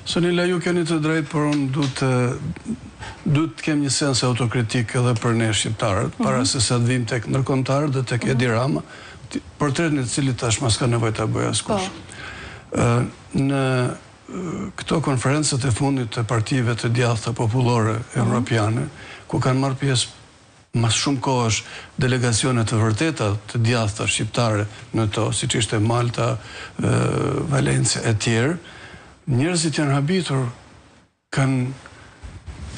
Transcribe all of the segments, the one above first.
Sonila, ju keni të drejtë, por unë du të kem një sens autokritik edhe për ne shqiptarët, para se sa të vim tek ndërkombëtarët dhe tek Edi Rama, portretin e cilit tash mas ka nevojë ta bëj askush. Në këto konferencat e fundit të partive të djathta popullore europiane, ku kanë marrë pjesë mas shumë kohësh delegacione të vërteta të djathta shqiptare në to, siç ishte Malta, Valencia e tjerë, njerëzit janë habitur, kanë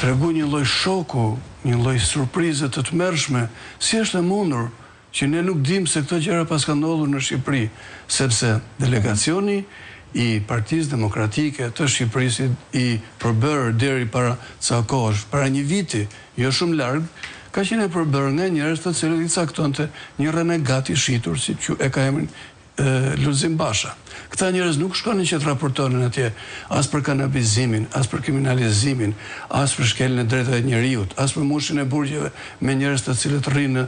tregu një lloj shoku, një lloj surprize të tmerrshme, si është e mundur që ne nuk dimë se këto gjëra pas kanë ndodhur në Shqipëri, sepse delegacioni i Partisë Demokratike të Shqipërisë i përbërë deri para ca kohësh, para një viti, jo shumë larg, ka qenë e përbërë nga njerëz të cilët i caktonte një renegat i shitur, si që e ka emrin Lulzim Basha. Këta njerëz nuk shkonin që të raportonin atje as për kanabizimin, as për kriminalizimin, as për shkeljen e drejtave të njerëzit, as për mushjen e burgjeve me njerëz të cilët rrinë në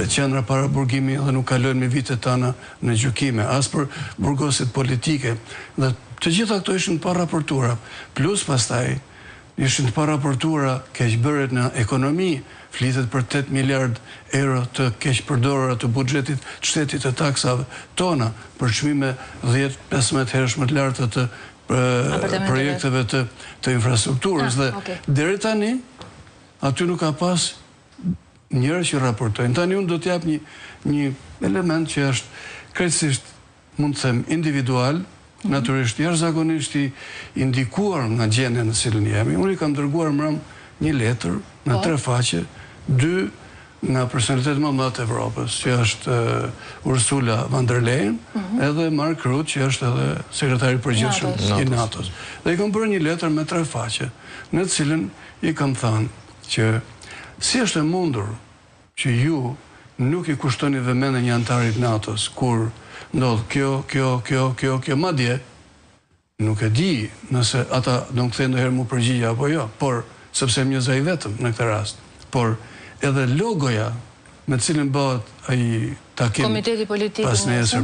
qendra para burgimi dhe nuk kalojnë me vitet tana në gjykime, as për burgosit politike. Dhe të gjitha këto ishin pa raportura, plus pastaj ishin pa raportura keqbërjet në ekonomi, flitet për 8 miliard euro të keqpërdorura të buxhetit të shtetit të taksave tona për çmime 10-15 herësh më të larta të projekteve të infrastrukturës dhe deri tani aty nuk ka pas njerëz që raportojnë. Tani unë do të jap një element që është krejtësisht, mund të them, individual, natyrisht jashtëzakonisht i ndikuar nga gjendja në cilën jemi. Unë i kam dërguar mbrëm një letër në 3 faqe, 2 nga personalitetet më të mëdha të Evropës, që është Ursula von der Leyen, edhe Mark Rutte, që është edhe sekretari i përgjithshëm i NATO-s. Dhe i kam bërë një letër me 3 faqe, në të cilën i kam thënë që si është e mundur që ju nuk i kushtoni vëmendje një antarit NATO-s kur ndodh kjo, madje nuk e di nëse ata do të kthejnë ndonjëherë mu përgjigje apo jo, por sepse më njëzoj vetëm në këtë rast, por edhe logoja me cilën bëhet ai takim pas nesër,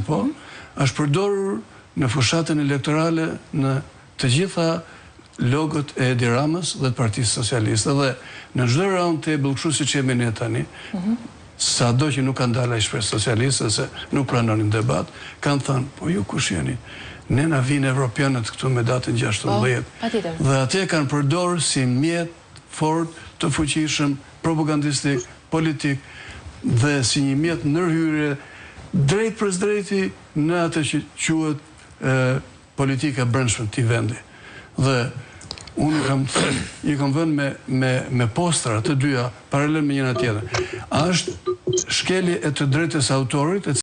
është përdorur në fushatën elektorale në të gjitha logot e Edi Ramës dhe të Partisë Socialiste. Dhe në çdo round table, kështu siç jemi ne tani, sado që nuk kanë dalë ai shpresë socialiste se nuk pranonin debat, kanë thënë, po ju kush jeni? Ne na vinë evropianët këtu me datën 16. Dhe atje kanë përdorur si mjet fort të fuqishëm, propagandistik, politik dhe si një mjet ndërhyrje drejt për drejti në atë që quhet politika brendshme të vendi. Dhe unë i kam vënë me postra të dyja paralel me njëra tjetër. A është shkelje e të drejtës autorit